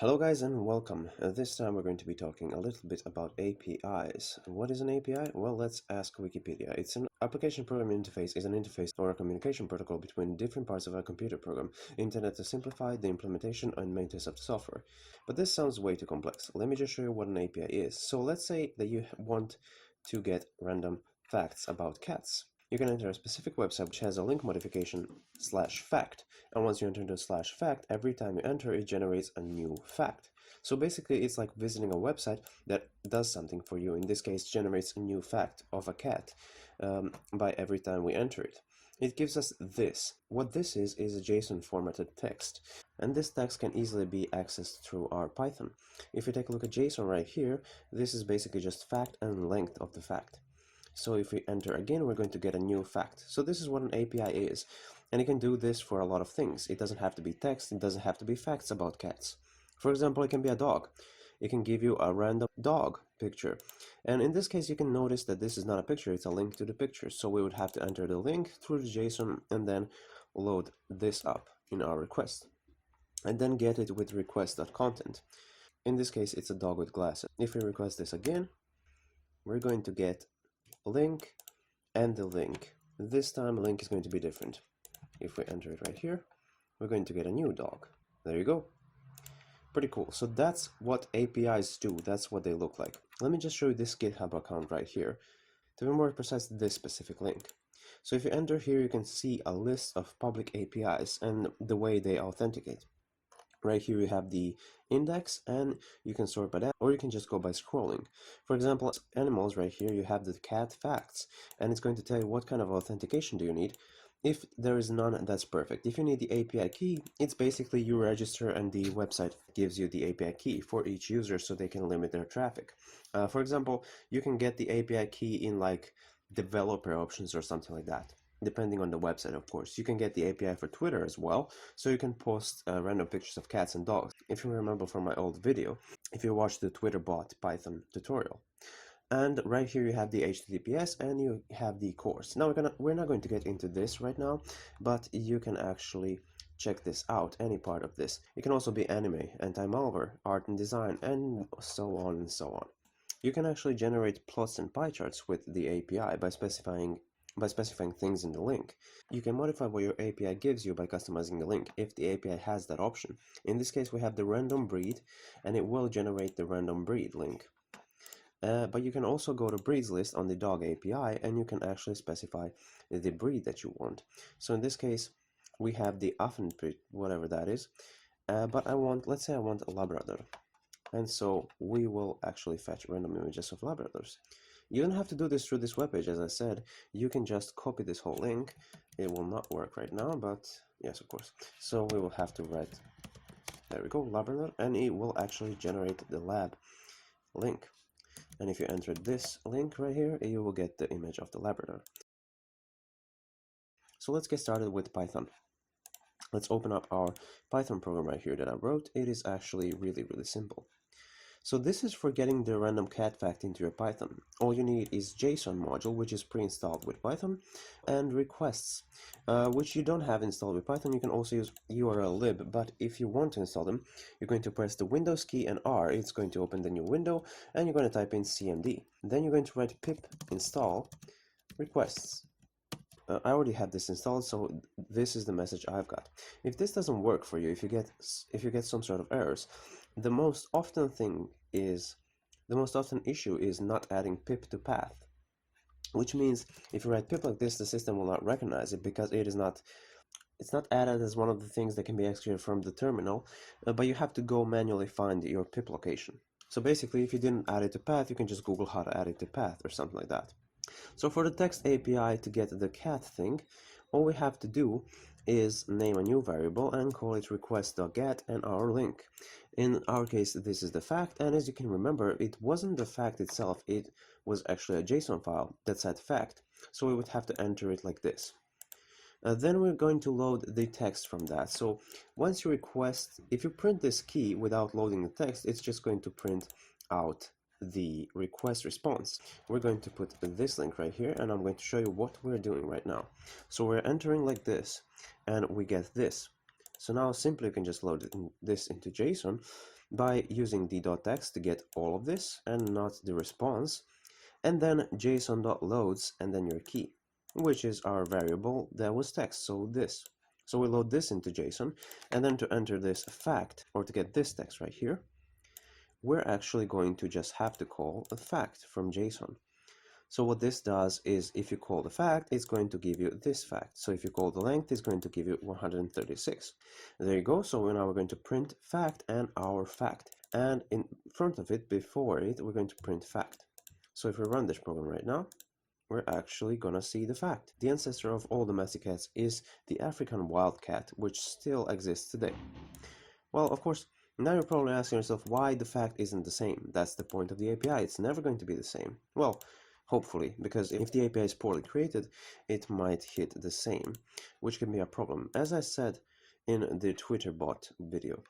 Hello guys and welcome. This time we're going to be talking a little bit about APIs. What is an API? Well, let's ask Wikipedia. It's an application programming interface is an interface or a communication protocol between different parts of a computer program intended to simplify the implementation and maintenance of the software. But this sounds way too complex. Let me just show you what an API is. So let's say that you want to get random facts about cats. You can enter a specific website which has a link modification /fact, and once you enter the /fact, every time you enter it generates a new fact. So basically it's like visiting a website that does something for you. In this case, generates a new fact of a cat by every time we enter it. It gives us this. What this is a JSON formatted text, and this text can easily be accessed through our Python. If you take a look at JSON right here, this is basically just fact and length of the fact. So if we enter again, we're going to get a new fact. So this is what an API is. And you can do this for a lot of things. It doesn't have to be text. It doesn't have to be facts about cats. For example, it can be a dog. It can give you a random dog picture. And in this case, you can notice that this is not a picture. It's a link to the picture. So we would have to enter the link through the JSON and then load this up in our request. And then get it with request.content. In this case, it's a dog with glasses. If we request this again, we're going to get link and the link. This time link is going to be different. If we enter it right here, we're going to get a new dog. There you go. Pretty cool. So that's what APIs do. That's what they look like. Let me just show you this GitHub account right here. To be more precise, this specific link. So if you enter here, you can see a list of public APIs and the way they authenticate. Right here you have the index, and you can sort by that, or you can just go by scrolling. For example, animals right here, you have the cat facts, and it's going to tell you what kind of authentication do you need. If there is none, that's perfect. If you need the API key, it's basically you register and the website gives you the API key for each user so they can limit their traffic. For example, you can get the API key in like developer options or something like that. Depending on the website, of course. You can get the API for Twitter as well, so you can post random pictures of cats and dogs. If you remember from my old video, if you watch the Twitter bot Python tutorial. And right here you have the HTTPS and you have the course. Now we're not going to get into this right now, but you can actually check this out, any part of this. It can also be anime, anti-malware, art and design, and so on and so on. You can actually generate plots and pie charts with the API by specifying things in the link. You can modify what your API gives you by customizing the link if the API has that option. In this case, we have the random breed, and it will generate the random breed link. But you can also go to breeds list on the dog API, and you can actually specify the breed that you want. So in this case, we have the Affen breed, whatever that is. But let's say I want a Labrador. And so we will actually fetch random images of Labradors. You don't have to do this through this webpage, as I said. You can just copy this whole link. It will not work right now, but yes, of course. So we will have to write, there we go, Labrador, and it will actually generate the lab link. And if you enter this link right here, you will get the image of the Labrador. So let's get started with Python. Let's open up our Python program right here that I wrote. It is actually really, really simple. So this is for getting the random cat fact into your Python. All you need is JSON module, which is pre-installed with Python, and requests, which you don't have installed with Python. You can also use URL lib, but if you want to install them, you're going to press the Windows key and R. It's going to open the new window, and you're going to type in cmd. Then you're going to write pip install requests. I already have this installed, so this is the message I've got. If this doesn't work for you, if you get some sort of errors, the most often issue is not adding pip to path, which means if you write pip like this, the system will not recognize it because it's not added as one of the things that can be executed from the terminal, but you have to go manually find your pip location. So basically, if you didn't add it to path, you can just Google how to add it to path or something like that. So for the text API to get the cat thing, all we have to do is name a new variable and call it request.get and our link. In our case, this is the fact, and as you can remember, it wasn't the fact itself, it was actually a JSON file that said fact, so we would have to enter it like this. Then we're going to load the text from that. So once you request, if you print this key without loading the text, it's just going to print out the request response. We're going to put this link right here, and I'm going to show you what we're doing right now. So we're entering like this, and we get this. So now simply you can just load this into JSON by using the .text to get all of this and not the response, and then JSON.loads and then your key, which is our variable that was text, so this. So we load this into JSON, and then to enter this fact, or to get this text right here, we're actually going to just have to call a fact from JSON. So what this does is if you call the fact, it's going to give you this fact. So if you call the length, it's going to give you 136. There you go. So now we're going to print fact and our fact. And in front of it, before it, we're going to print fact. So if we run this program right now, we're actually gonna see the fact. The ancestor of all domestic cats is the African wildcat, which still exists today. Well, of course, now you're probably asking yourself why the fact isn't the same. That's the point of the API. It's never going to be the same. Well, hopefully, because if the API is poorly created, it might hit the same, which can be a problem, as I said in the Twitter bot video.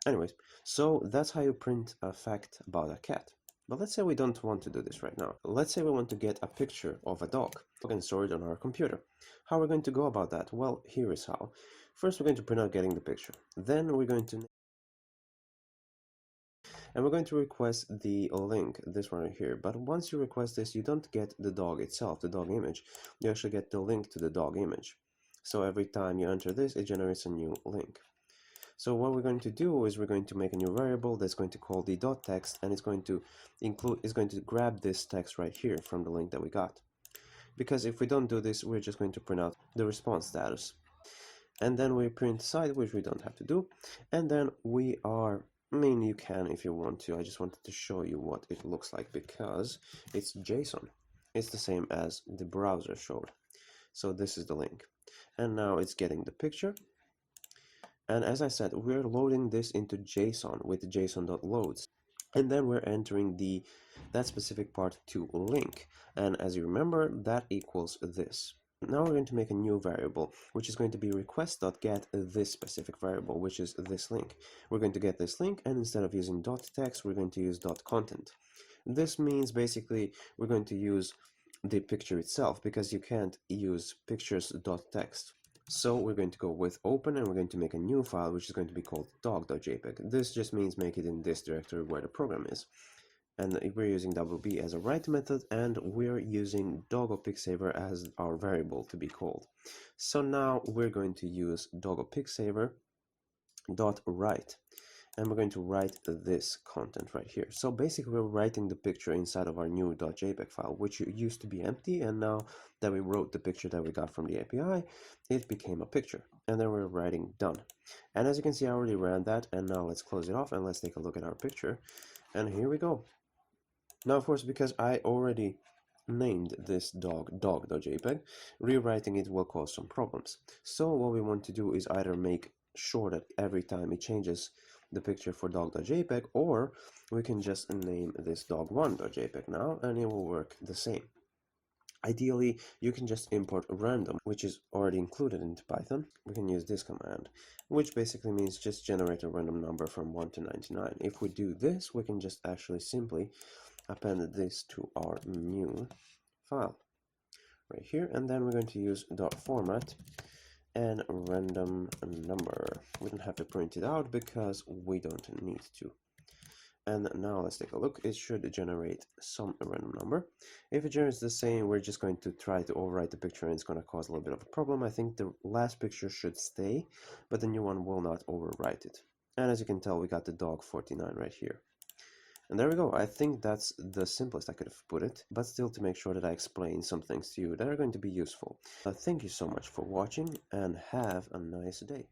Anyways, so that's how you print a fact about a cat. But let's say we don't want to do this right now. Let's say we want to get a picture of a dog and store it on our computer. How are we going to go about that? Well, here is how. First, we're going to print out getting the picture. Then we're going to request the link, this one right here. But once you request this, you don't get the dog itself, the dog image. You actually get the link to the dog image. So every time you enter this, it generates a new link. So what we're going to do is we're going to make a new variable that's going to call the .text, and it's going to grab this text right here from the link that we got. Because if we don't do this, we're just going to print out the response status. And then we print site, which we don't have to do. And then I mean, you can if you want to. I just wanted to show you what it looks like because it's JSON. It's the same as the browser showed. So this is the link. And now it's getting the picture. And as I said, we're loading this into JSON with JSON.loads. And then we're entering that specific part to link. And as you remember, that equals this. Now we're going to make a new variable, which is going to be request.get this specific variable, which is this link. We're going to get this link, and instead of using .text, we're going to use .content. This means basically we're going to use the picture itself, because you can't use pictures.text. So we're going to go with open, and we're going to make a new file, which is going to be called dog.jpg. This just means make it in this directory where the program is. And we're using WB as a write method, and we're using doggo_pixsaver as our variable to be called. So now we're going to use doggo_pixsaver.write, and we're going to write this content right here. So basically we're writing the picture inside of our new .jpg file, which used to be empty, and now that we wrote the picture that we got from the API, it became a picture. And then we're writing done. And as you can see, I already ran that, and now let's close it off and let's take a look at our picture. And here we go. Now, of course, because I already named this dog.jpg, rewriting it will cause some problems. So what we want to do is either make sure that every time it changes the picture for dog.jpg, or we can just name this dog1.jpg now, and it will work the same. Ideally, you can just import random, which is already included into Python. We can use this command, which basically means just generate a random number from 1 to 99. If we do this, we can just actually simply append this to our new file right here, and then we're going to use .format and random number. We don't have to print it out because we don't need to. And now let's take a look. It should generate some random number. If it generates the same, we're just going to try to overwrite the picture, and it's going to cause a little bit of a problem. I think the last picture should stay, but the new one will not overwrite it. And as you can tell, we got the dog 49 right here. And there we go. I think that's the simplest I could have put it, but still to make sure that I explain some things to you that are going to be useful. Thank you so much for watching, and have a nice day.